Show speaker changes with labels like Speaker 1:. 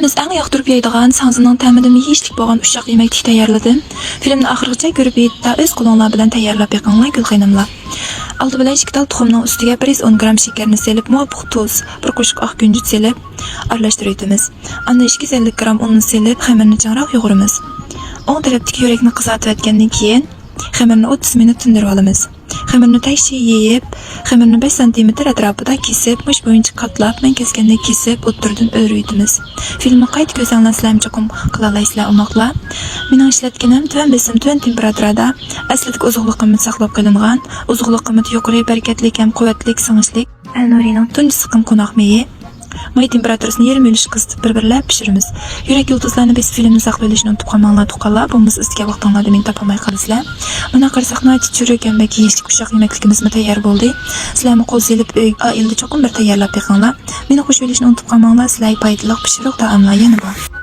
Speaker 1: Filmimiz eng yoqtirib yeydigan sanzining ta'midan yeyishlik bo'lgan ushaq yemeklik tayyorladim. Filmni oxirigacha ko'rib yetda o'z qo'linglar bilan tayyorlab yiqinglar gulxinimlar. Aldı bilan 2 tal tuxumning ustiga 110 gram shakarni selib, muvofiq tuz, bir qoshiq oq kunjut selib aralashtiramiz. Anda 250 gram unni selib, xamirni changroq yo'g'iramiz. O'ng tarafdagi yo'rakni qizartib etgandan keyin xamirni 30 minut tindirib olamiz. Xamirni tayshi yeyib, xamirni 5 cm atrofida kesib, mush bo'yicha qatlab, men kesgandek kesib, o'ttirdan o'raymiz. Filmni qayta ko'zlansam cho'qim qila olasizlar umoqlar. Mening ishlatganim tuvan besim, tuvan temperaturada aslidagi ozuqlik qiymati saqlab qolingan, ozuqlik qiymati yuqori, barakatli ham quvvatli, sig'ishli. Al-Nurining tunji siqim qo'noq meyi may temperaturasini 20 ulush qisib bir-birlab pishiramiz. Yurak yulduzlarni biz filmni saqlashni unutib qolmanglar, tuqqanlar. Bu biz istiga vaqtinglarda men topolmay qolasizlar. Mana qarasaq nayt churagambek yeyishlik ushaq yemekligimiz tayyor bo'ldi. Sizlarni qo'l selib oilda cho'qim bir tayyorlab yiqinglar. Meni xush bo'lishni unutib qolmanglar. Sizlarga foydali pishiriq taomlar yana bor.